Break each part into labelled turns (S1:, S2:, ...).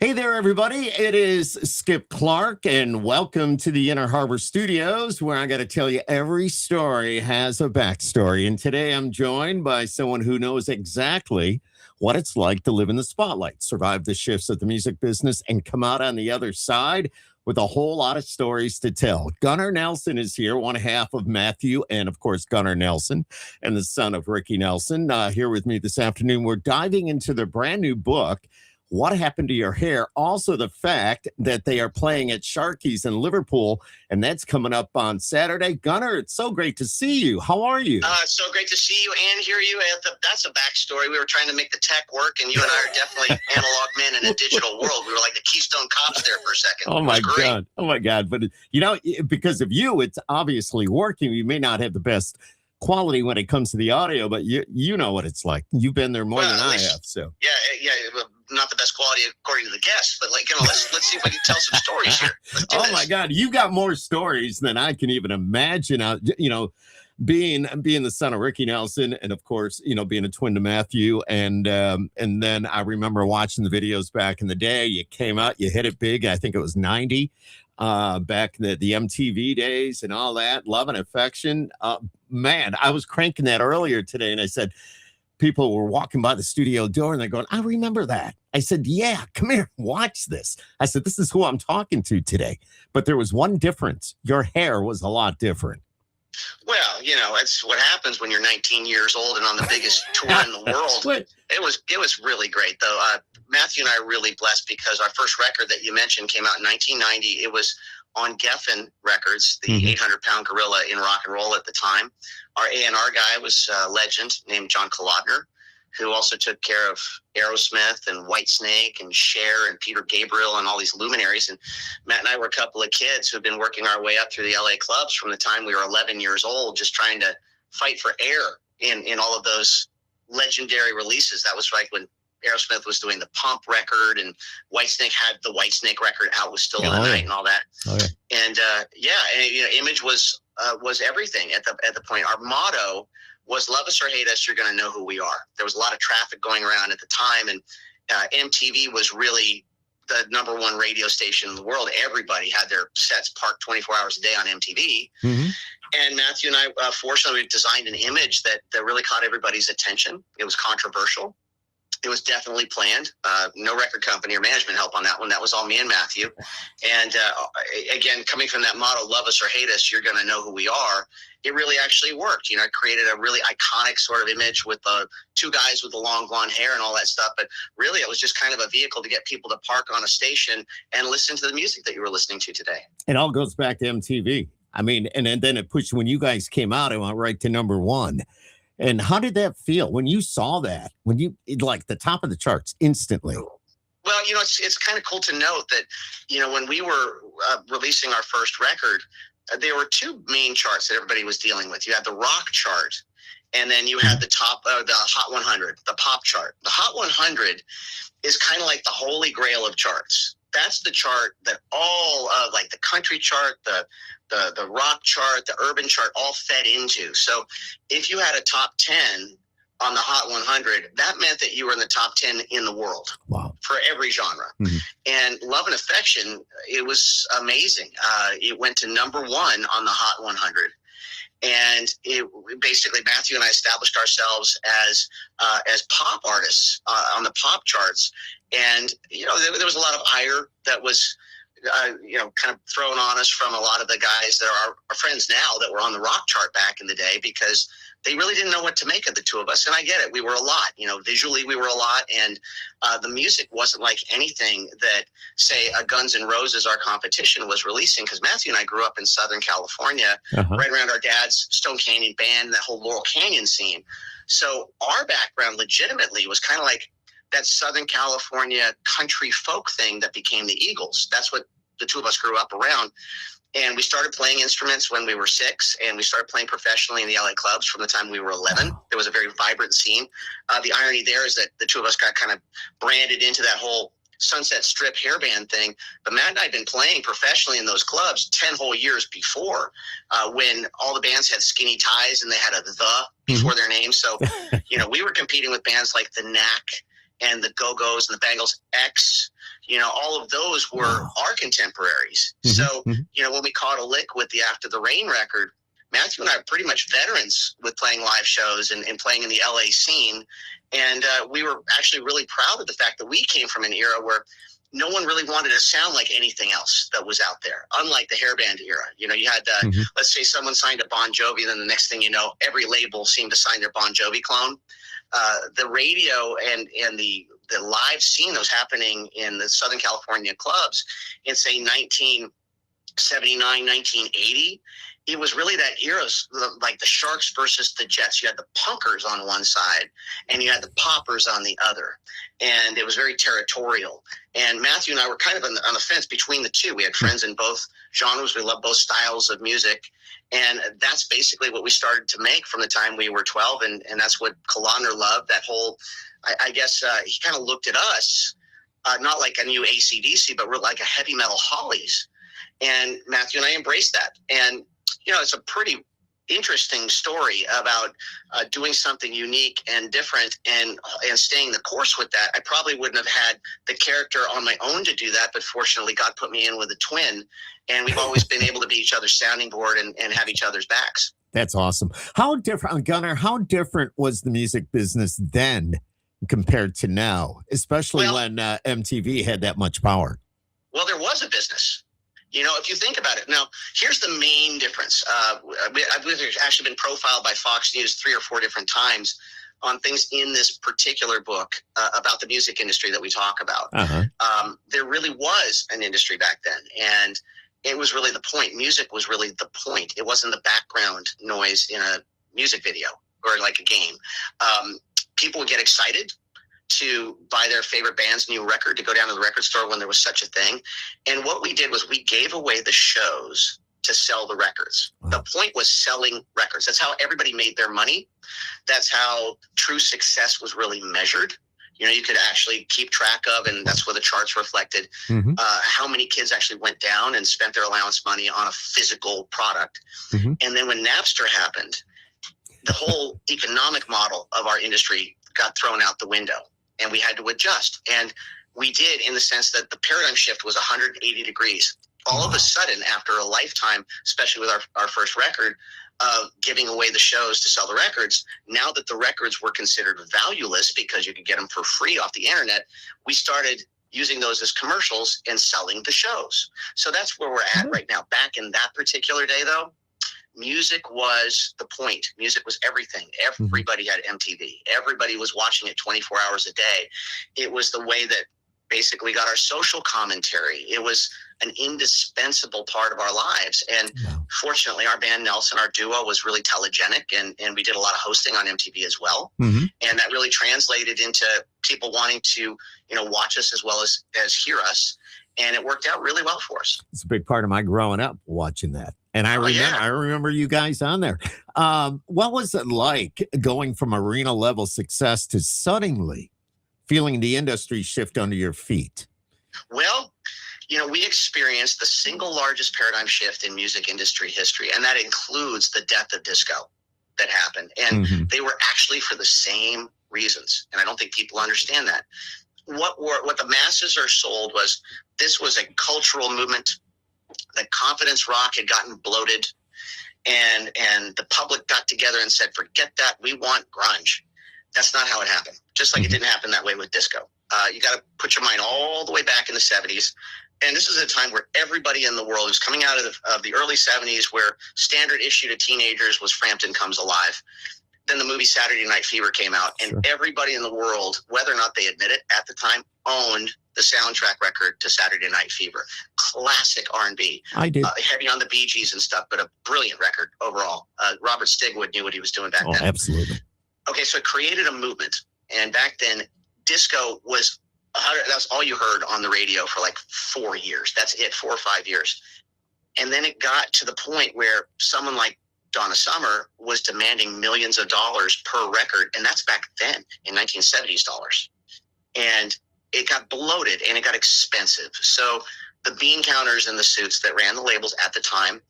S1: Hey there, everybody. It is Skip Clark, and welcome to the Inner Harbor Studios, where I got to tell you every story has a backstory. And today I'm joined by someone who knows exactly what it's like to live in the spotlight, survive the shifts of the music business, and come out on the other side with a whole lot of stories to tell. Gunnar Nelson is here, one half of Matthew and, of course, Gunnar Nelson, and the son of Ricky Nelson, here with me this afternoon. We're diving into their brand new book, What Happened to Your Hair? Also, the fact that they are playing at Sharkey's in Liverpool, and that's coming up on Saturday. Gunnar, it's so great to see you. How are you?
S2: It's so great to see you and hear you. That's a backstory. We were trying to make the tech work, and you and I are definitely analog men in a digital world. We were like the Keystone Cops there for a second.
S1: Oh, my God. Oh, my God. But, you know, because of you, it's obviously working. You may not have the best quality when it comes to the audio, but you know what it's like. You've been there more than I have. So
S2: yeah, not the best quality according to the guests, but let's see if we can tell some stories here.
S1: Oh my God, you got more stories than I can even imagine. Being the son of Ricky Nelson, and of course, being a twin to Matthew, and then I remember watching the videos back in the day. You came out, you hit it big. I think it was 90. Back in the MTV days and all that, Love and Affection. Man, I was cranking that earlier today, and I said, people were walking by the studio door and they're going, I remember that. I said, yeah, come here, watch this. I said, this is who I'm talking to today. But there was one difference. Your hair was a lot different.
S2: Well, it's what happens when you're 19 years old and on the biggest tour in the world. It was really great, though. Matthew and I are really blessed because our first record that you mentioned came out in 1990. It was on Geffen Records, the 800-pound gorilla in rock and roll at the time. Our A&R guy was a legend named John Kolodner, who also took care of Aerosmith and Whitesnake and Cher and Peter Gabriel and all these luminaries. And Matt and I were a couple of kids who had been working our way up through the LA clubs from the time we were 11 years old, just trying to fight for air in all of those legendary releases. That was like when Aerosmith was doing the Pump record, and Whitesnake had the Whitesnake record out with Still in the Night and all that. And Image was everything at the point. Our motto was love us or hate us, you're going to know who we are. There was a lot of traffic going around at the time, and MTV was really the number one radio station in the world. Everybody had their sets parked 24 hours a day on MTV. And Matthew and I, fortunately, designed an image that really caught everybody's attention. It was controversial. It was definitely planned. No record company or management help on that one. That was all me and Matthew. And again, coming from that motto, love us or hate us, you're going to know who we are. It really actually worked. It created a really iconic sort of image with the two guys with the long blonde hair and all that stuff. But really, it was just kind of a vehicle to get people to park on a station and listen to the music that you were listening to today. It
S1: all goes back to MTV. I mean, and then it pushed, when you guys came out, it went right to number one. And how did that feel when you saw that, like the top of the charts instantly?
S2: Well, it's kind of cool to note that, when we were releasing our first record, there were two main charts that everybody was dealing with. You had the rock chart, and then you had the Hot 100, the pop chart. The Hot 100 is kind of like the holy grail of charts. That's the chart that all like the country chart, the rock chart, the urban chart all fed into. So if you had a top 10 on the Hot 100, that meant that you were in the top 10 in the world.
S1: Wow.
S2: For every genre. And Love and Affection, it was amazing. It went to number one on the Hot 100. And basically, Matthew and I established ourselves as pop artists on the pop charts. And, there was a lot of ire that was, kind of thrown on us from a lot of the guys that are our friends now that were on the rock chart back in the day, because they really didn't know what to make of the two of us. And I get it. We were a lot, visually we were a lot. And the music wasn't like anything that, say, a Guns N' Roses, our competition, was releasing. Because Matthew and I grew up in Southern California, right around our dad's Stone Canyon band, that whole Laurel Canyon scene. So our background legitimately was kind of like that Southern California country folk thing that became the Eagles. That's what the two of us grew up around. And we started playing instruments when we were 6, and we started playing professionally in the LA clubs from the time we were 11. There was a very vibrant scene. The irony there is that the two of us got kind of branded into that whole Sunset Strip hairband thing. But Matt and I had been playing professionally in those clubs 10 whole years before, when all the bands had skinny ties and they had a "the" before their name. So, we were competing with bands like the Knack and the Go-Go's and the Bangles X, all of those were our contemporaries.
S1: Mm-hmm.
S2: So, when we caught a lick with the After the Rain record, Matthew and I are pretty much veterans with playing live shows and playing in the LA scene. And we were actually really proud of the fact that we came from an era where no one really wanted to sound like anything else that was out there, unlike the hairband era. You had, let's say someone signed a Bon Jovi, and then the next thing you know, every label seemed to sign their Bon Jovi clone. The radio and the live scene that was happening in the Southern California clubs in, say, 1979, 1980, it was really that era, like the Sharks versus the Jets. You had the punkers on one side and you had the poppers on the other. And it was very territorial. And Matthew and I were kind of on the fence between the two. We had friends in both genres. We loved both styles of music. And that's basically what we started to make from the time we were 12. And that's what Kalodner loved. That whole, I guess he kind of looked at us, not like a new AC/DC, but we're like a heavy metal Hollies. And Matthew and I embraced that. And it's a pretty interesting story about doing something unique and different and staying the course with that. I probably wouldn't have had the character on my own to do that, but fortunately God put me in with a twin, and we've always been able to be each other's sounding board and have each other's backs.
S1: That's awesome. How different, Gunnar, how different was the music business then compared to now, especially when MTV had that much power?
S2: Well, there was a business. If you think about it. Now, here's the main difference. I've actually been profiled by Fox News 3 or 4 different times on things in this particular book about the music industry that we talk about. There really was an industry back then, and it was really the point. Music was really the point. It wasn't the background noise in a music video or like a game. People would get excited to buy their favorite band's new record, to go down to the record store when there was such a thing. And what we did was we gave away the shows to sell the records. The point was selling records. That's how everybody made their money. That's how true success was really measured. You could actually keep track of, and that's where the charts reflected, how many kids actually went down and spent their allowance money on a physical product. And then when Napster happened, the whole economic model of our industry got thrown out the window. And we had to adjust. And we did, in the sense that the paradigm shift was 180 degrees. All of a sudden, after a lifetime, especially with our first record, of giving away the shows to sell the records, now that the records were considered valueless because you could get them for free off the internet, we started using those as commercials and selling the shows. So that's where we're at right now. Back in that particular day, though, music was the point. Music was everything. Everybody had MTV. Everybody was watching it 24 hours a day. It was the way that basically got our social commentary. It was an indispensable part of our lives. And fortunately, our band Nelson, our duo, was really telegenic, and we did a lot of hosting on MTV as well. And that really translated into people wanting to, watch us as well as hear us. And it worked out really well for us.
S1: It's a big part of my growing up watching that. And I remember you guys on there. What was it like going from arena level success to suddenly feeling the industry shift under your feet?
S2: Well, we experienced the single largest paradigm shift in music industry history, and that includes the death of disco that happened. And they were actually for the same reasons. And I don't think people understand that. What the masses are sold was, this was a cultural movement. The confidence rock had gotten bloated, and the public got together and said, forget that, we want grunge. That's not how it happened. Just like it didn't happen that way with disco. You got to put your mind all the way back in the 70s. And this is a time where everybody in the world was coming out of the early 70s, where standard issue to teenagers was Frampton Comes Alive. Then the movie Saturday Night Fever came out, and everybody in the world, whether or not they admit it at the time, owned the soundtrack record to Saturday Night Fever. Classic R&B.
S1: I did.
S2: Heavy on the Bee Gees and stuff, but a brilliant record overall. Robert Stigwood knew what he was doing back then.
S1: Oh, absolutely.
S2: Okay, so it created a movement. And back then, disco was, that was all you heard on the radio for like 4 years. That's it, 4 or 5 years. And then it got to the point where someone like Donna Summer was demanding millions of dollars per record. And that's back then in 1970s dollars. And it got bloated and it got expensive. So the bean counters and the suits that ran the labels at the time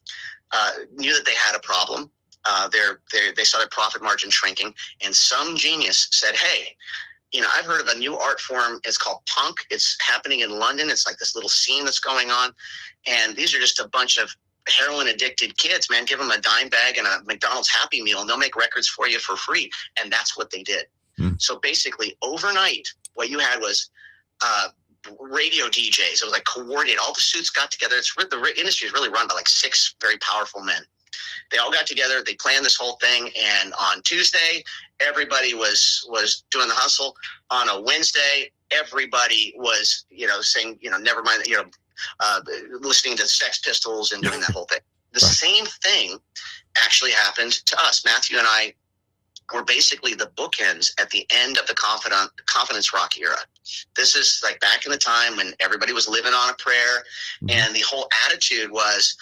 S2: knew that they had a problem. They saw their profit margin shrinking, and some genius said, hey, I've heard of a new art form. It's called punk. It's happening in London. It's like this little scene that's going on. And these are just a bunch of heroin addicted kids, man. Give them a dime bag and a McDonald's Happy Meal and they'll make records for you for free. And that's what they did. So basically overnight, what you had was radio DJs. It was like coordinated. All the suits got together. The industry is really run by like 6 very powerful men. They all got together. They planned this whole thing. And on Tuesday, everybody was doing the hustle. On a Wednesday, everybody was, saying, never mind, listening to the Sex Pistols and doing that whole thing. The same thing actually happened to us. Matthew and I were basically the bookends at the end of the confidence rock era. This is like back in the time when everybody was living on a prayer, and the whole attitude was,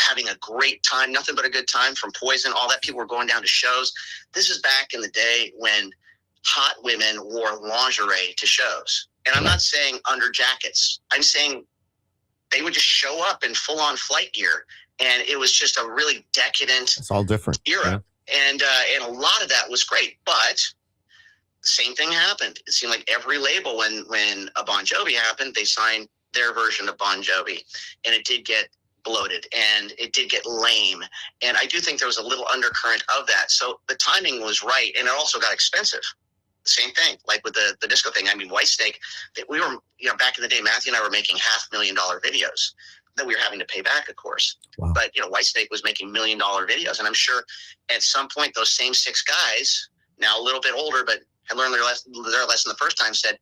S2: having a great time, nothing but a good time, from Poison, all that. People were going down to shows. This is back in the day when hot women wore lingerie to shows. And I'm not saying under jackets. I'm saying they would just show up in full-on flight gear. And it was just a really decadent
S1: It's all different
S2: era. Yeah. And a lot of that was great. But same thing happened. It seemed like every label, when a Bon Jovi happened, they signed their version of Bon Jovi. And it did get bloated and it did get lame. And I do think there was a little undercurrent of that. So the timing was right. And it also got expensive. Same thing, like with the disco thing. I mean, Whitesnake, we were, back in the day, Matthew and I were making $500,000 videos that we were having to pay back, of course.
S1: Wow.
S2: But, Whitesnake was making $1 million videos. And I'm sure at some point, those same 6 guys, now a little bit older, but had learned their lesson the first time, said,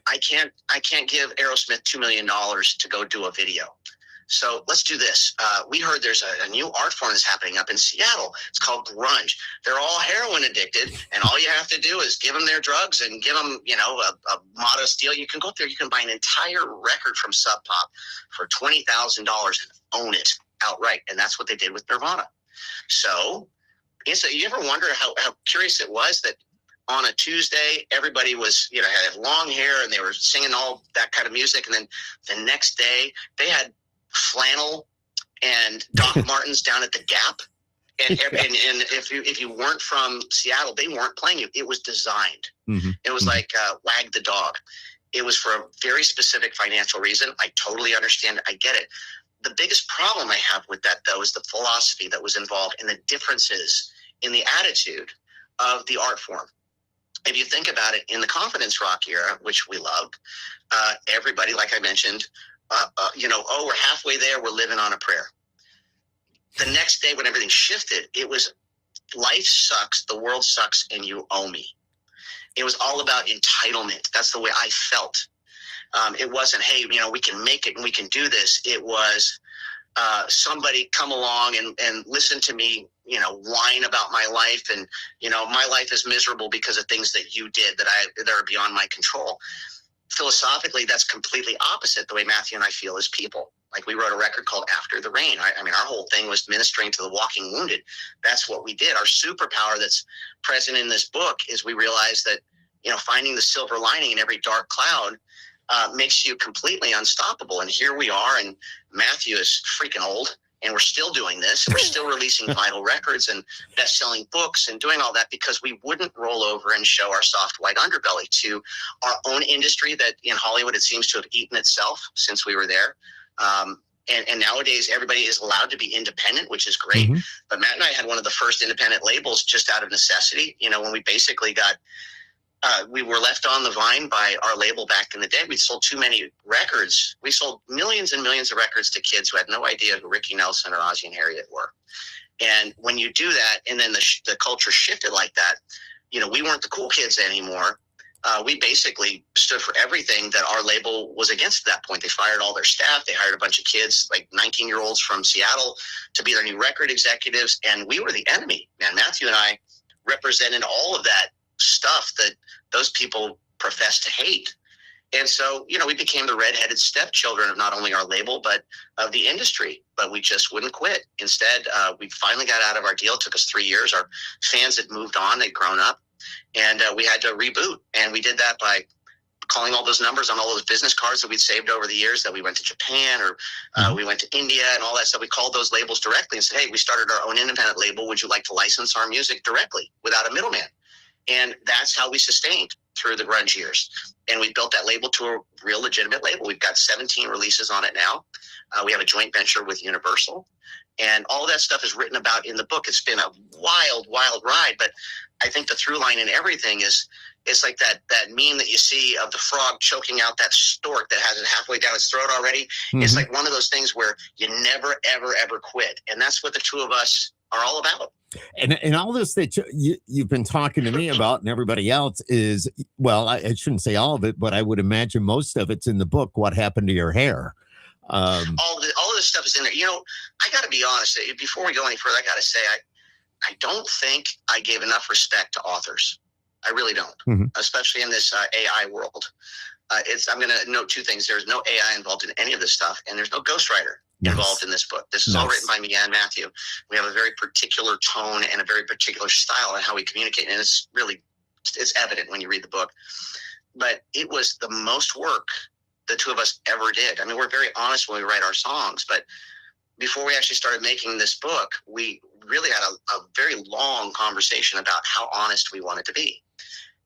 S2: I can't give Aerosmith $2 million to go do a video. So let's do this. We heard there's a new art form that's happening up in Seattle. It's called grunge. They're all heroin addicted, and all you have to do is give them their drugs and give them, a modest deal. You can go up there, you can buy an entire record from Sub Pop for $20,000 and own it outright. And that's what they did with Nirvana. So you ever wonder how curious it was that on a Tuesday, everybody was, had long hair and they were singing all that kind of music. And then the next day they had flannel and Doc Martens down at the Gap. And if you weren't from Seattle, they weren't playing you. It was designed. It was like Wag the Dog. It was for a very specific financial reason. I totally understand it. I get it. The biggest problem I have with that, though, is the philosophy that was involved and the differences in the attitude of the art form. If you think about it, in the confidence rock era, which we loved, everybody, like I mentioned, we're halfway there, we're living on a prayer. The next day when everything shifted, it was life sucks, the world sucks, and you owe me. It was all about entitlement. That's the way I felt. It wasn't, hey, we can make it and we can do this. It was somebody come along and listen to me, whine about my life. And, my life is miserable because of things that you did that are beyond my control. Philosophically, that's completely opposite the way Matthew and I feel as people. Like, we wrote a record called After the Rain. I mean, our whole thing was ministering to the walking wounded. That's what we did. Our superpower that's present in this book is we realized that, finding the silver lining in every dark cloud makes you completely unstoppable. And here we are, and Matthew is freaking old, and we're still doing this. And we're still releasing vinyl records and best-selling books and doing all that because we wouldn't roll over and show our soft white underbelly to our own industry that in Hollywood it seems to have eaten itself since we were there. And nowadays everybody is allowed to be independent, which is great. But Matt and I had one of the first independent labels just out of necessity. When we basically got we were left on the vine by our label back in the day. We sold too many records. We sold millions and millions of records to kids who had no idea who Ricky Nelson or Ozzy and Harriet were. And when you do that, and then the culture shifted like that, we weren't the cool kids anymore. We basically stood for everything that our label was against at that point. They fired all their staff. They hired a bunch of kids, like 19-year-olds from Seattle, to be their new record executives. And we were the enemy, man. Matthew and I represented all of that stuff that those people profess to hate. And so, we became the redheaded stepchildren of not only our label, but of the industry. But we just wouldn't quit. Instead, we finally got out of our deal. It took us 3 years. Our fans had moved on. They'd grown up. And we had to reboot. And we did that by calling all those numbers on all those business cards that we'd saved over the years that we went to Japan or we went to India and all that stuff. We called those labels directly and said, hey, we started our own independent label. Would you like to license our music directly without a middleman? And that's how we sustained through the grunge years. And we built that label to a real legitimate label. We've got 17 releases on it now. We have a joint venture with Universal. And all of that stuff is written about in the book. It's been a wild, wild ride. But I think the through line in everything is it's like that meme that you see of the frog choking out that stork that has it halfway down its throat already. Mm-hmm. It's like one of those things where you never, ever, ever quit. And that's what the two of us are all about.
S1: And all this that you've been talking to me about and everybody else is, well, I shouldn't say all of it, but I would imagine most of it's in the book. What happened to your hair?
S2: All of this stuff is in there. You know, I got to be honest. Before we go any further, I got to say, I don't think I gave enough respect to authors. I really don't, mm-hmm. especially in this AI world. I'm going to note two things. There's no AI involved in any of this stuff, and there's no ghostwriter involved in this book. This is all written by me and Matthew. We have a very particular tone and a very particular style in how we communicate, and it's evident when you read the book. But it was the most work the two of us ever did. I mean, we're very honest when we write our songs, but before we actually started making this book, we really had a very long conversation about how honest we wanted to be.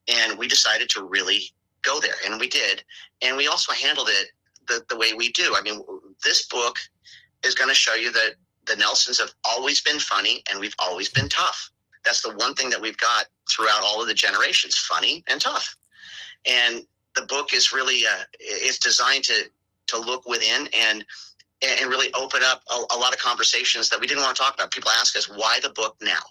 S2: And we decided to really go there, and we did. And we also handled it the way we do. I mean, this book is going to show you that the Nelsons have always been funny, and we've always been tough. That's the one thing that we've got throughout all of the generations, funny and tough. And the book is really, it's designed to look within and really open up a lot of conversations that we didn't want to talk about. People ask us, why the book now?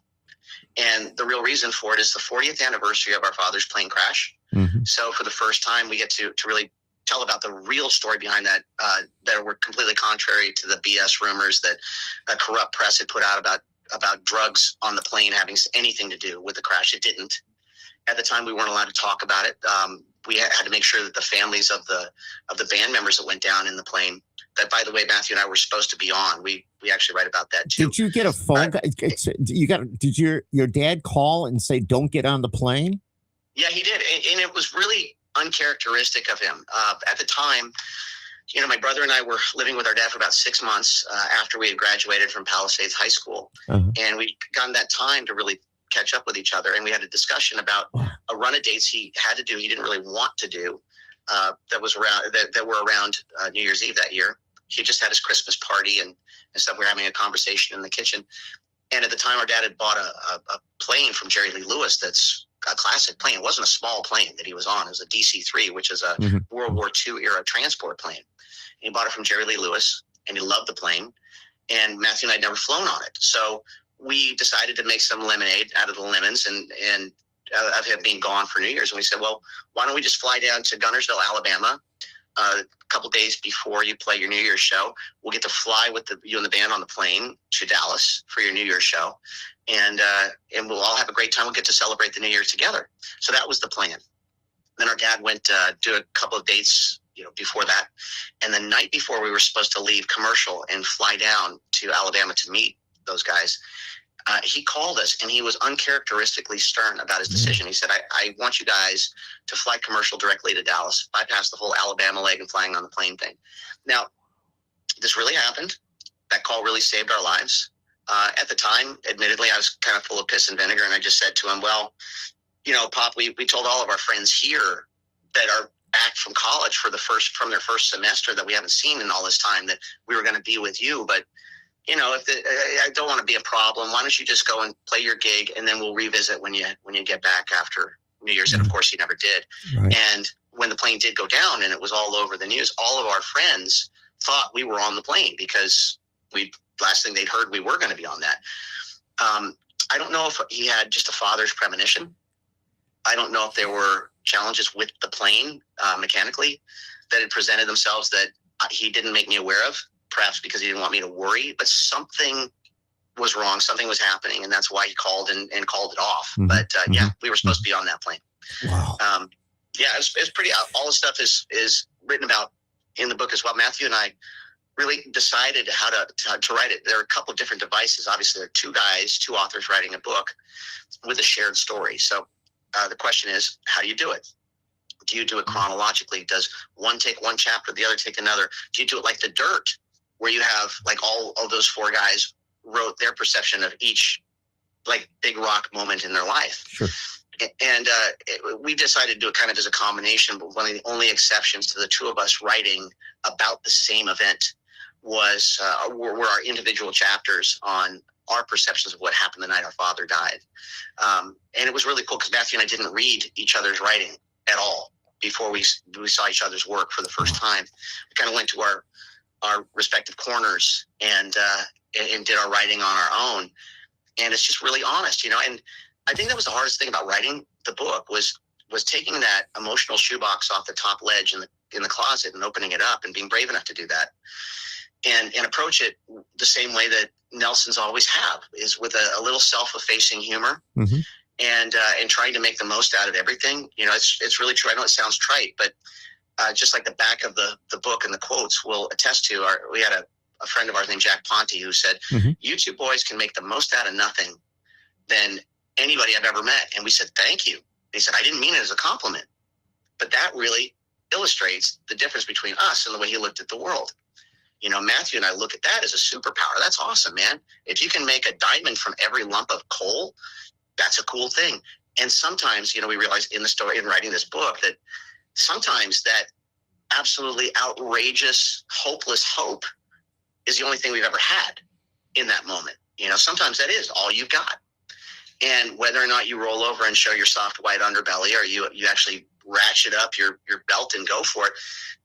S2: And the real reason for it is the 40th anniversary of our father's plane crash. Mm-hmm. So for the first time, we get to really tell about the real story behind that, that were completely contrary to the BS rumors that a corrupt press had put out about drugs on the plane having anything to do with the crash. It didn't. At the time, we weren't allowed to talk about it. We had to make sure that the families of the band members that went down in the plane, that, by the way, Matthew and I were supposed to be on. We actually write about that too.
S1: Did you get a phone? Did your dad call and say, "Don't get on the plane"?
S2: Yeah, he did, and it was really uncharacteristic of him. At the time, you know, my brother and I were living with our dad for about 6 months after we had graduated from Palisades High School, and we'd gotten that time to really catch up with each other, and we had a discussion about a run of dates he had to do. He didn't really want to do that were around New Year's Eve that year. He just had his Christmas party and stuff. We were having a conversation in the kitchen, and at the time, our dad had bought a plane from Jerry Lee Lewis. That's a classic plane. It wasn't a small plane that he was on. It was a DC-3, which is a World War II era transport plane. And he bought it from Jerry Lee Lewis, and he loved the plane. And Matthew and I had never flown on it, so we decided to make some lemonade out of the lemons and of him being gone for New Year's. And we said, well, why don't we just fly down to Gunnersville, Alabama, a couple days before you play your New Year's show. We'll get to fly with you and the band on the plane to Dallas for your New Year's show. And we'll all have a great time. We'll get to celebrate the New Year's together. So that was the plan. Then our dad went to do a couple of dates, before that. And the night before we were supposed to leave commercial and fly down to Alabama to meet those guys, he called us, and he was uncharacteristically stern about his decision. He said, I want you guys to fly commercial directly to Dallas, bypass the whole Alabama leg and flying on the plane thing. Now, this really happened. That call really saved our lives. At the time, admittedly, I was kind of full of piss and vinegar, and I just said to him, well, Pop, we told all of our friends here that are back from college from their first semester that we haven't seen in all this time that we were going to be with you, but I don't want to be a problem. Why don't you just go and play your gig, and then we'll revisit when you get back after New Year's. And of course, he never did. Right. And when the plane did go down and it was all over the news, all of our friends thought we were on the plane because last thing they'd heard, we were going to be on that. I don't know if he had just a father's premonition. I don't know if there were challenges with the plane mechanically that had presented themselves that he didn't make me aware of. Perhaps because he didn't want me to worry, but something was wrong. Something was happening, and that's why he called and called it off. Mm-hmm. But yeah, we were supposed to be on that plane.
S1: Wow.
S2: Yeah, it's pretty. All the stuff is written about in the book as well. Matthew and I really decided how to write it. There are a couple of different devices. Obviously, there are two authors writing a book with a shared story. So the question is, how do you do it? Do you do it chronologically? Does one take one chapter, the other take another? Do you do it like The Dirt, where you have like all of those four guys wrote their perception of each like big rock moment in their life?
S1: Sure.
S2: And we decided to do it kind of as a combination, but one of the only exceptions to the two of us writing about the same event was were our individual chapters on our perceptions of what happened the night our father died. And it was really cool because Matthew and I didn't read each other's writing at all before we saw each other's work for the first time. We kind of went to our respective corners and did our writing on our own. And it's just really honest, you know. And I think that was the hardest thing about writing the book was taking that emotional shoebox off the top ledge in the closet and opening it up and being brave enough to do that. And approach it the same way that Nelsons always have, is with a little self-effacing humor,
S1: Mm-hmm.
S2: and trying to make the most out of everything. You know, it's really true. I know it sounds trite, but just like the back of the book and the quotes will attest to, we had a friend of ours named Jack Ponte who said,
S1: Mm-hmm.
S2: "You two boys can make the most out of nothing than anybody I've ever met." And we said, "Thank you." He said, "I didn't mean it as a compliment, but that really illustrates the difference between us and the way he looked at the world." You know, Matthew and I look at that as a superpower. That's awesome, man. If you can make a diamond from every lump of coal, that's a cool thing. And sometimes, you know, we realize in the story, in writing this book, that sometimes that absolutely outrageous, hopeless hope is the only thing we've ever had in that moment. You know, sometimes that is all you've got. And whether or not you roll over and show your soft white underbelly, or you actually ratchet up your belt and go for it.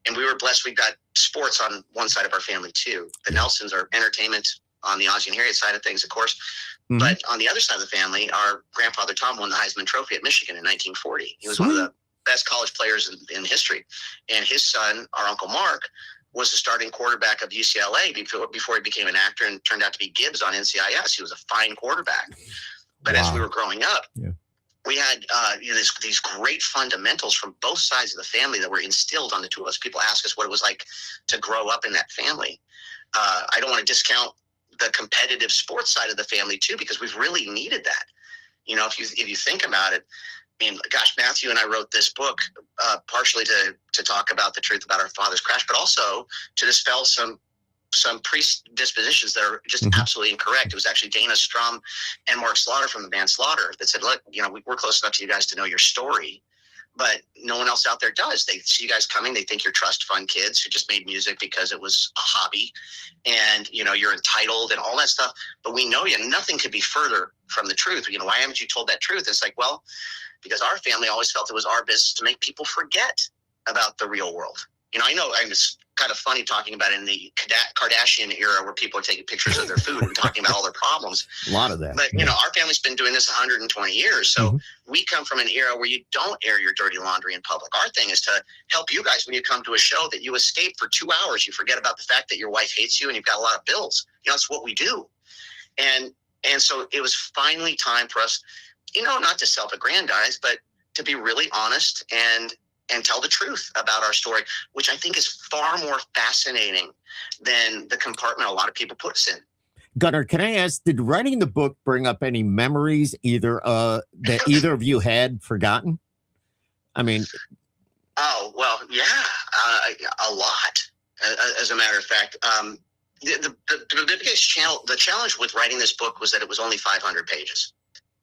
S2: And we were blessed. We've got sports on one side of our family too. The Nelsons are entertainment on the Ozzie and Harriet side of things, of course. Mm-hmm. But on the other side of the family, our grandfather Tom won the Heisman Trophy at Michigan in 1940. He was Sweet. One of the best college players in history. And his son, our Uncle Mark, was the starting quarterback of UCLA before he became an actor and turned out to be Gibbs on NCIS. He was a fine quarterback. But wow. As we were growing up, we had these great fundamentals from both sides of the family that were instilled on the two of us. People ask us what it was like to grow up in that family. I don't want to discount the competitive sports side of the family too, because we've really needed that. You know, if you think about it, I mean, gosh, Matthew and I wrote this book partially to talk about the truth about our father's crash, but also to dispel some predispositions that are just mm-hmm. absolutely incorrect. It was actually Dana Strum and Mark Slaughter from the band Slaughter that said, "Look, you know, we're close enough to you guys to know your story, but no one else out there does. They see you guys coming. They think you're trust fund kids who just made music because it was a hobby, and you know you're entitled and all that stuff. But we know you. Nothing could be further from the truth. You know, why haven't you told that truth?" It's like, well, because our family always felt it was our business to make people forget about the real world. You know, I know it's kind of funny talking about it in the Kardashian era where people are taking pictures of their food and talking about all their problems.
S1: A lot of that.
S2: But, you know, our family's been doing this 120 years. So mm-hmm. we come from an era where you don't air your dirty laundry in public. Our thing is to help you guys when you come to a show that you escape for 2 hours. You forget about the fact that your wife hates you and you've got a lot of bills. You know, that's what we do. And so it was finally time for us, you know, not to self-aggrandize, but to be really honest and tell the truth about our story, which I think is far more fascinating than the compartment a lot of people put us in.
S1: Gunnar, can I ask, did writing the book bring up any memories that either of you had forgotten? I mean...
S2: Oh, well, yeah, a lot, as a matter of fact. The biggest challenge with writing this book was that it was only 500 pages,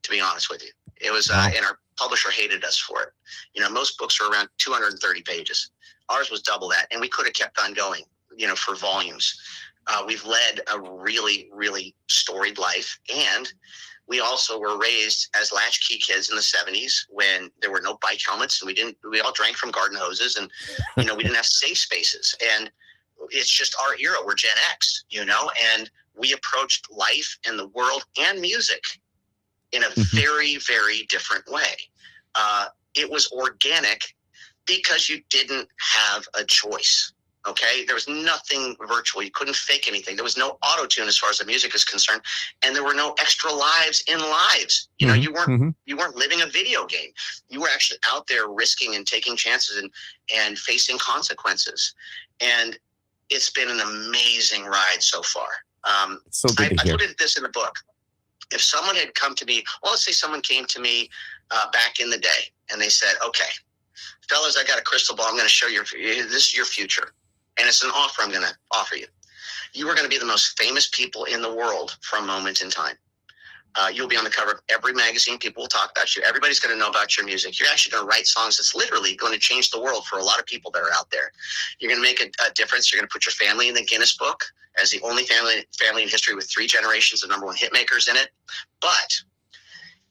S2: to be honest with you. It was, and our publisher hated us for it. You know, most books are around 230 pages. Ours was double that, and we could have kept on going, you know, for volumes. We've led a really, really storied life, and we also were raised as latchkey kids in the 70s when there were no bike helmets, and we all drank from garden hoses, and, you know, we didn't have safe spaces. And it's just our era. We're Gen X, you know, and we approached life and the world and music in a very, very different way. It was organic because you didn't have a choice, okay? There was nothing virtual. You couldn't fake anything. There was no auto-tune as far as the music is concerned, and there were no extra lives in lives. You know, you weren't living a video game. You were actually out there risking and taking chances and facing consequences. And it's been an amazing ride so far.
S1: So good to hear.
S2: I put this in the book. If someone had come to me, well, let's say someone came to me back in the day and they said, "Okay, fellas, I got a crystal ball. I'm going to show you, this is your future. And it's an offer I'm going to offer you. You are going to be the most famous people in the world for a moment in time. You'll be on the cover of every magazine. People will talk about you. Everybody's going to know about your music. You're actually going to write songs that's literally going to change the world for a lot of people that are out there. You're going to make a difference. You're going to put your family in the Guinness Book as the only family in history with 3 generations of #1 hit makers in it. But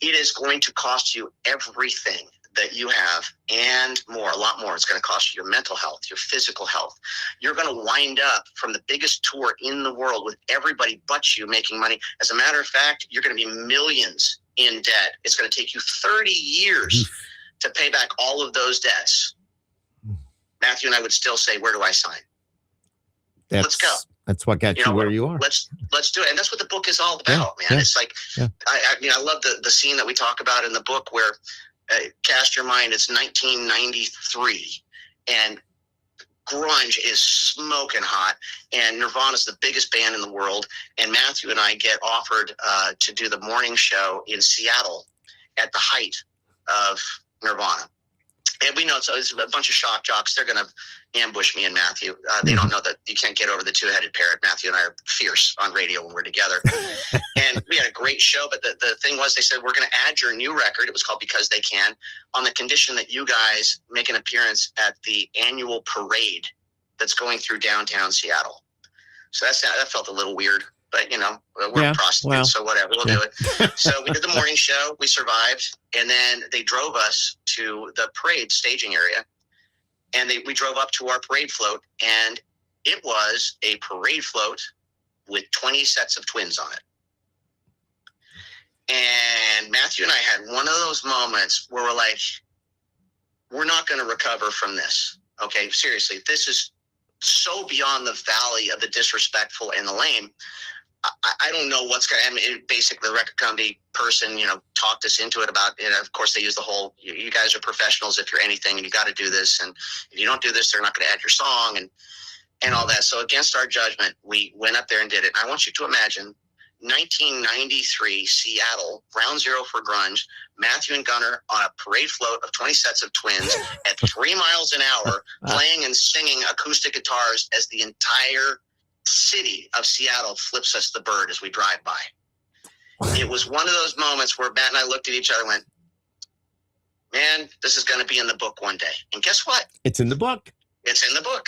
S2: it is going to cost you everything that you have and more, a lot more. It's going to cost you your mental health, your physical health. You're going to wind up from the biggest tour in the world with everybody but you making money. As a matter of fact, you're going to be millions in debt. It's going to take you 30 years to pay back all of those debts. Matthew and I would still say, where do I sign? Let's go.
S1: That's what got you where you are.
S2: Let's do it. And that's what the book is all about, man. It's like, I love the scene that we talk about in the book where, cast your mind, it's 1993 and grunge is smoking hot and Nirvana's the biggest band in the world. And Matthew and I get offered to do the morning show in Seattle at the height of Nirvana. And we know, so it's a bunch of shock jocks. They're going to ambush me and Matthew. They don't know that you can't get over the 2-headed parrot. Matthew and I are fierce on radio when we're together. And we had a great show. But the thing was, they said, we're going to add your new record. It was called Because They Can, on the condition that you guys make an appearance at the annual parade that's going through downtown Seattle. So that felt a little weird. But, we're prostitutes, so whatever, we'll do it. So we did the morning show. We survived. And then they drove us to the parade staging area. And we drove up to our parade float. And it was a parade float with 20 sets of twins on it. And Matthew and I had one of those moments where we're like, we're not going to recover from this. Okay, seriously, this is so beyond the valley of the disrespectful and the lame. I don't know what's going to, basically the record company person, talked us into it about, of course they use the whole, you guys are professionals if you're anything and you got to do this. And if you don't do this, they're not going to add your song and all that. So against our judgment, we went up there and did it. I want you to imagine 1993 Seattle, ground zero for grunge, Matthew and Gunnar on a parade float of 20 sets of twins at 3 miles an hour, playing and singing acoustic guitars as the entire city of Seattle flips us the bird as we drive by. It was one of those moments where Matt and I looked at each other and went, man, this is going to be in the book one day. And guess what?
S1: It's in the book.
S2: It's in the book.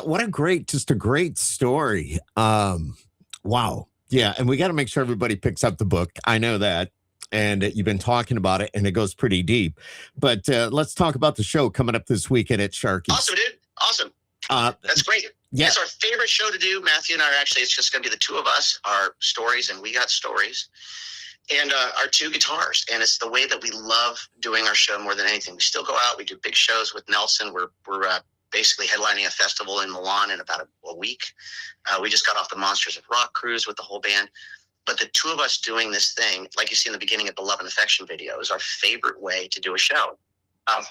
S1: What a great story. Wow. Yeah. And we got to make sure everybody picks up the book. I know that. And you've been talking about it and it goes pretty deep, but let's talk about the show coming up this weekend at Sharkey.
S2: Awesome, dude. Awesome. That's great. Yeah. It's our favorite show to do. Matthew and I it's just going to be the two of us, our stories, and we got stories, and our 2 guitars. And it's the way that we love doing our show more than anything. We still go out. We do big shows with Nelson. We're basically headlining a festival in Milan in about a week. We just got off the Monsters of Rock cruise with the whole band. But the 2 of us doing this thing, like you see in the beginning of the Love and Affection video, is our favorite way to do a show.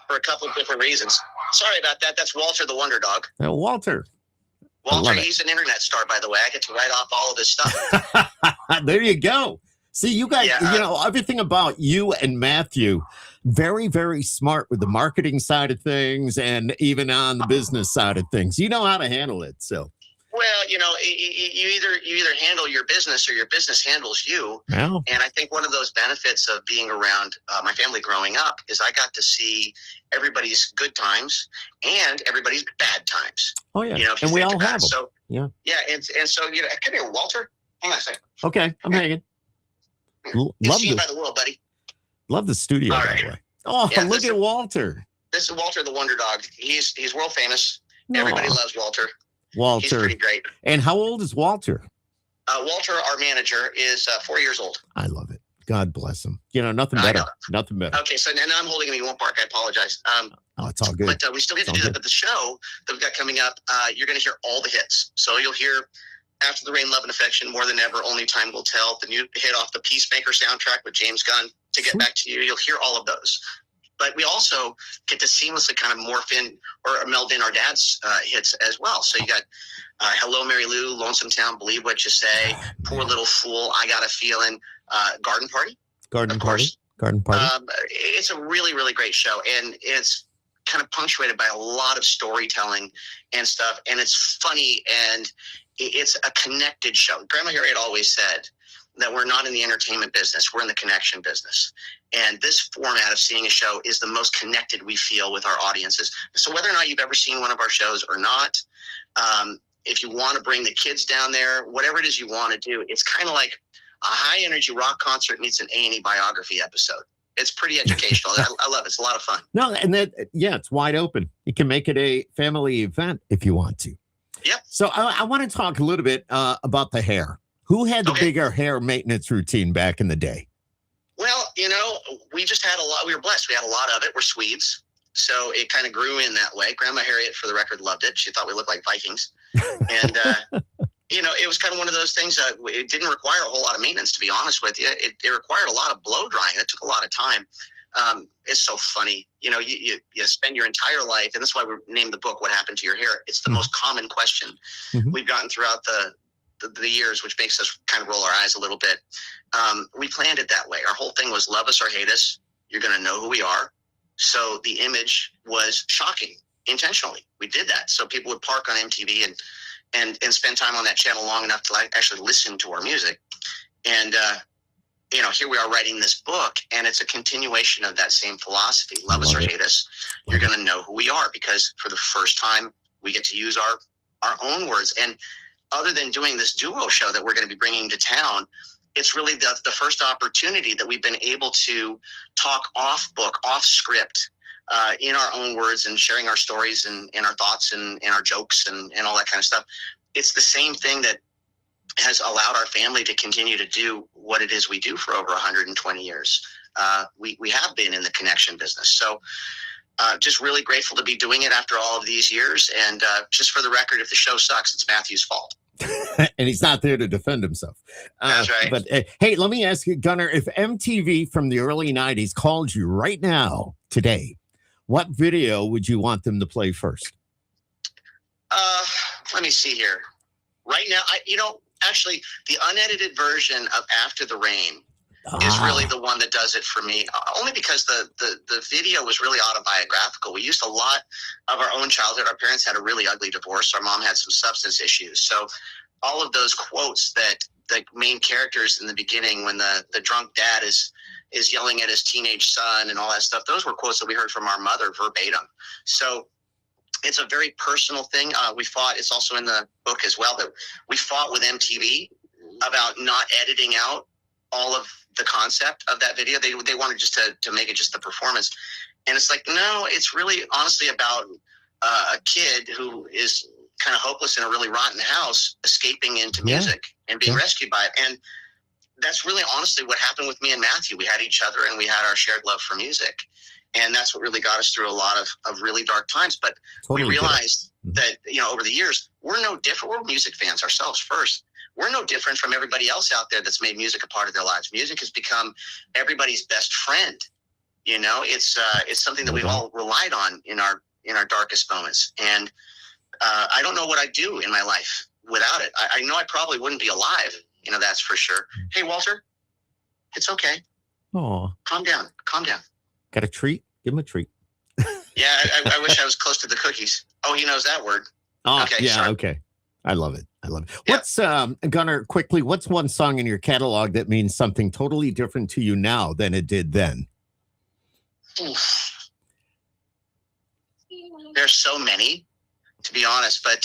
S2: For a couple of different reasons. Sorry about that. That's Walter the Wonder Dog.
S1: Walter,
S2: he's an internet star, by the way. I get to write off all of his stuff.
S1: There you go. See, you guys, everything about you and Matthew, very, very smart with the marketing side of things and even on the business side of things. You know how to handle it. So.
S2: Well, you either handle your business or your business handles you.
S1: Yeah.
S2: And I think one of those benefits of being around my family growing up is I got to see everybody's good times and everybody's bad times.
S1: Oh, yeah. And we all have them.
S2: So,
S1: yeah.
S2: Yeah. And so, come here, Walter. Hang on a second.
S1: Okay. I'm hanging.
S2: Love seen by the world, buddy.
S1: Love the studio, by the way. Oh, yeah, look at Walter.
S2: This is Walter the Wonder Dog. He's world famous. Everybody loves Walter.
S1: Walter.
S2: He's pretty great.
S1: And how old is Walter?
S2: Walter, our manager, is 4 years old.
S1: I love it. God bless him. Nothing better. Nothing better.
S2: Okay, so now I'm holding him. He won't bark. I apologize.
S1: It's all good.
S2: But we still get to do that. But the show that we've got coming up, you're going to hear all the hits. So you'll hear After the Rain, Love and Affection, More Than Ever, Only Time Will Tell, the new hit off the Peacemaker soundtrack with James Gunn, To Get Back to You. You'll hear all of those. But we also get to seamlessly kind of morph in or meld in our dad's hits as well. So you got Hello, Mary Lou, Lonesome Town, Believe What You Say, Poor Little Fool, I Got a Feeling, Garden Party.
S1: Garden Party.
S2: It's a really, really great show. And it's kind of punctuated by a lot of storytelling and stuff. And it's funny and it's a connected show. Grandma Harriet always said that we're not in the entertainment business. We're in the connection business. And this format of seeing a show is the most connected we feel with our audiences. So whether or not you've ever seen one of our shows or not, if you want to bring the kids down there, whatever it is you want to do, it's kind of like a high energy rock concert meets an A&E biography episode. It's pretty educational. I love it. It's a lot of fun.
S1: No, and it's wide open. You can make it a family event if you want to.
S2: Yep.
S1: So I want to talk a little bit about the hair. Who had the bigger hair maintenance routine back in the day?
S2: Well, we just had a lot. We were blessed. We had a lot of it. We're Swedes. So it kind of grew in that way. Grandma Harriet, for the record, loved it. She thought we looked like Vikings. And, it was kind of one of those things. It didn't require a whole lot of maintenance, to be honest with you. It required a lot of blow drying. It took a lot of time. It's so funny. You spend your entire life, and that's why we named the book, What Happened to Your Hair? It's the most common question we've gotten throughout the years, which makes us kind of roll our eyes a little bit. We planned it that way. Our whole thing was love us or hate us. You're going to know who we are. So the image was shocking intentionally. We did that. So people would park on MTV and spend time on that channel long enough to actually listen to our music. And, here we are writing this book, and it's a continuation of that same philosophy. Love us or hate us. You're going to know who we are, because for the first time we get to use our own words. And other than doing this duo show that we're going to be bringing to town, it's really the first opportunity that we've been able to talk off book, off script, in our own words, and sharing our stories and our thoughts and our jokes and all that kind of stuff. It's the same thing that has allowed our family to continue to do what it is we do for over 120 years. We have been in the connection business. So just really grateful to be doing it after all of these years. And just for the record, if the show sucks, it's Matthew's fault.
S1: And he's not there to defend himself.
S2: That's right.
S1: But hey, let me ask you, Gunnar, if MTV from the early 90s called you right now, today, what video would you want them to play first?
S2: Let me see here. Right now, actually, the unedited version of After the Rain is really the one that does it for me, only because the video was really autobiographical. We used a lot of our own childhood. Our parents had a really ugly divorce. Our mom had some substance issues. So all of those quotes that the main characters in the beginning, when the drunk dad is yelling at his teenage son and all that stuff, those were quotes that we heard from our mother verbatim. So it's a very personal thing. We fought, it's also in the book as well, that we fought with MTV about not editing out all of the concept of that video. They wanted just to make it just the performance. And it's like, no, it's really honestly about a kid who is kind of hopeless in a really rotten house, escaping into music and being rescued by it. And that's really honestly what happened with me and Matthew. We had each other and we had our shared love for music. And that's what really got us through a lot of really dark times. But we realized that, over the years, we're no different. We're music fans ourselves first. We're no different from everybody else out there that's made music a part of their lives. Music has become everybody's best friend. It's something that we've all relied on in our darkest moments. And I don't know what I'd do in my life without it. I know I probably wouldn't be alive. That's for sure. Hey, Walter, it's okay.
S1: Oh,
S2: calm down.
S1: Got a treat? Give him a treat.
S2: Yeah, I wish I was close to the cookies. Oh, he knows that word.
S1: Oh, okay, yeah, sorry. Okay. I love it. Yeah. What's, Gunnar, quickly, what's one song in your catalog that means something totally different to you now than it did then?
S2: There's so many, to be honest. But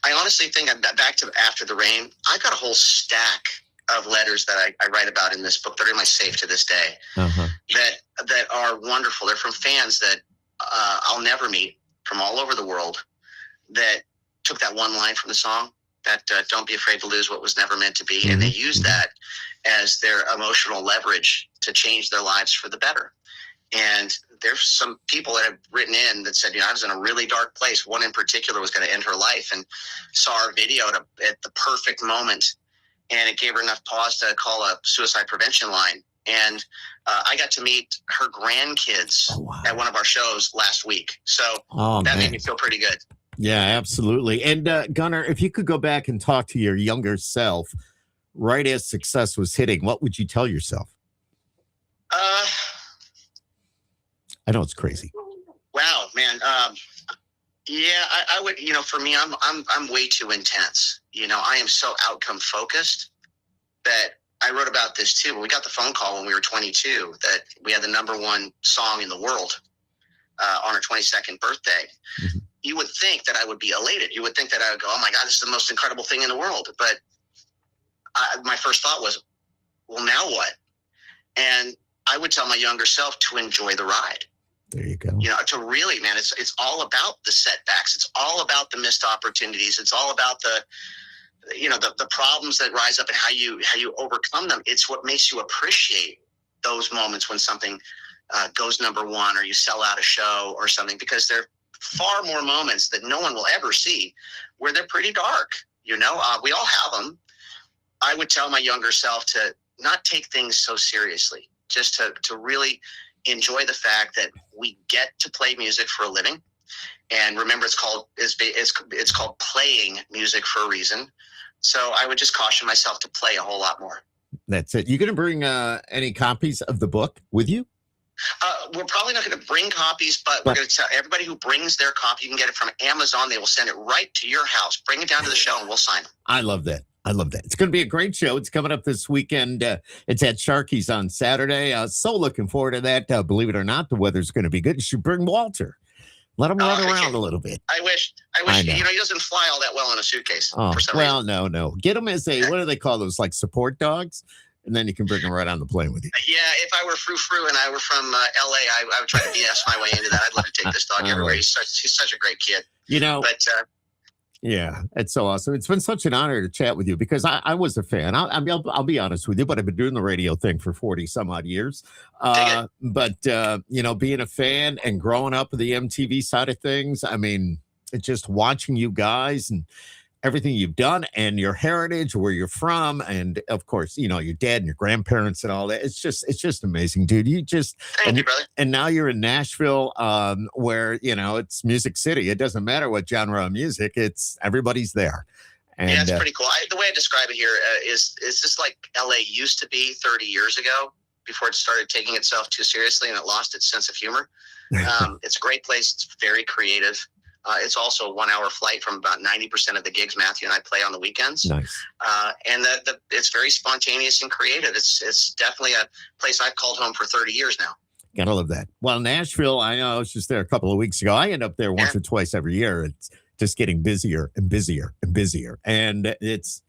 S2: I honestly think, back to After the Rain, I've got a whole stack of letters that I write about in this book. They're in my safe to this day. That are wonderful. They're from fans that I'll never meet, from all over the world, that took that one line from the song, that don't be afraid to lose what was never meant to be. And they used that as their emotional leverage to change their lives for the better. And there's some people that have written in that said, I was in a really dark place. One in particular was going to end her life and saw our video at the perfect moment. And it gave her enough pause to call a suicide prevention line. And I got to meet her grandkids at one of our shows last week. So that made me feel pretty good.
S1: Yeah, absolutely. And Gunnar, if you could go back and talk to your younger self right as success was hitting, what would you tell yourself? I know it's crazy.
S2: Wow, man. I would, for me, I'm way too intense. I am so outcome focused that I wrote about this too. We got the phone call when we were 22 that we had the #1 song in the world on our 22nd birthday.
S1: Mm-hmm.
S2: You would think that I would be elated. You would think that I would go, oh my God, this is the most incredible thing in the world. But my first thought was, well, now what? And I would tell my younger self to enjoy the ride.
S1: There you go.
S2: You know, to really, man, it's all about the setbacks. It's all about the missed opportunities. It's all about the problems that rise up and how you overcome them. It's what makes you appreciate those moments when something goes #1 or you sell out a show or something, because they're far more moments that no one will ever see where they're pretty dark. You know, we all have them. I would tell my younger self to not take things so seriously, just to really enjoy the fact that we get to play music for a living. And remember, it's called playing music for a reason. So I would just caution myself to play a whole lot more.
S1: That's it. You going to bring any copies of the book with you?
S2: We're probably not going to bring copies, but we're going to tell everybody who brings their copy, you can get it from Amazon. They will send it right to your house. Bring it down to the show and we'll sign it.
S1: I love that. It's going to be a great show. It's coming up this weekend. It's at Sharkey's on Saturday. So looking forward to that. Believe it or not, the weather's going to be good. You should bring Walter. Let him run around a little bit.
S2: I wish. He doesn't fly all that well in a suitcase for some reason.
S1: No. Get him as what do they call those? Like support dogs? And then you can bring him right on the plane with you.
S2: Yeah, if I were Frou and I were from L.A., I would try to BS my way into that. I'd love to take this dog everywhere. Right. He's such a great kid.
S1: You know, yeah, it's so awesome. It's been such an honor to chat with you because I was a fan. I'll be honest with you, but I've been doing the radio thing for 40 some odd years. But being a fan and growing up with the MTV side of things, I mean, it's just watching you guys and everything you've done and your heritage, where you're from, and of course, your dad and your grandparents and all that. It's just amazing, dude.
S2: Thank you, brother.
S1: And now you're in Nashville, where it's Music City. It doesn't matter what genre of music; everybody's there. And,
S2: yeah, it's pretty cool. The way I describe it here is just like LA used to be 30 years ago, before it started taking itself too seriously and it lost its sense of humor. It's a great place. It's very creative. It's also a 1 hour flight from about 90% of the gigs Matthew and I play on the weekends.
S1: Nice.
S2: And it's very spontaneous and creative. It's definitely a place I've called home for 30 years now.
S1: Gotta love that. Well, Nashville, I know I was just there a couple of weeks ago. I end up there once or twice every year. It's just getting busier and busier and busier. And it's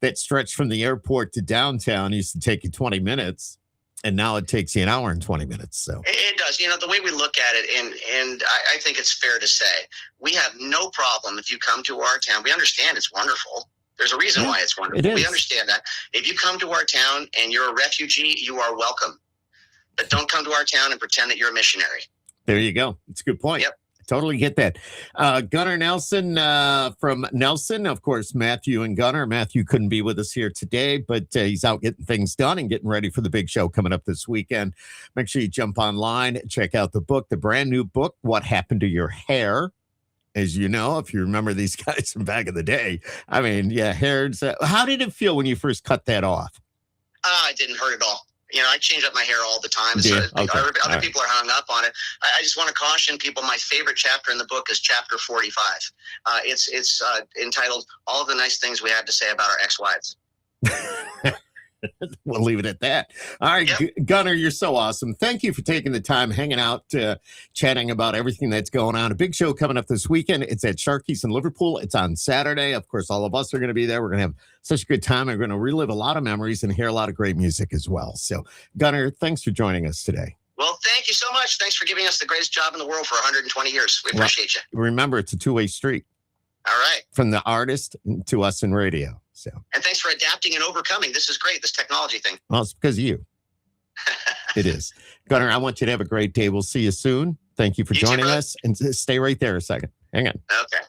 S1: that stretch from the airport to downtown used to take you 20 minutes. And now it takes you an hour and 20 minutes. So
S2: it does. The way we look at it, and I think it's fair to say, we have no problem if you come to our town. We understand it's wonderful. There's a reason why it's wonderful. We understand that. If you come to our town and you're a refugee, you are welcome. But don't come to our town and pretend that you're a missionary.
S1: There you go. It's a good point.
S2: Yep.
S1: Totally get that. Gunnar Nelson from Nelson, of course, Matthew and Gunnar. Matthew couldn't be with us here today, but he's out getting things done and getting ready for the big show coming up this weekend. Make sure you jump online, check out the book, the brand new book, What Happened to Your Hair? As you know, if you remember these guys from back in the day, I mean, hair's. How did it feel when you first cut that off?
S2: It didn't hurt at all. I change up my hair all the time.
S1: Yeah,
S2: so other people are hung up on it. I just want to caution people. My favorite chapter in the book is chapter 45. It's entitled "All of the Nice Things We Had to Say About Our Ex-Wives."
S1: We'll leave it at that. All right, Gunnar, you're so awesome. Thank you for taking the time, hanging out, chatting about everything that's going on. A big show coming up this weekend. It's at Sharkey's in Liverpool. It's on Saturday. Of course, all of us are going to be there. We're going to have such a good time. We're going to relive a lot of memories and hear a lot of great music as well. So, Gunnar, thanks for joining us today.
S2: Well, thank you so much. Thanks for giving us the greatest job in the world for 120 years. We appreciate you.
S1: Remember, it's a two-way street.
S2: All right.
S1: From the artist to us in radio. So.
S2: And thanks for adapting and overcoming. This is great, this technology thing.
S1: Well, it's because of you. It is. Gunnar, I want you to have a great day. We'll see you soon. Thank you for joining us. And stay right there a second. Hang on.
S2: Okay.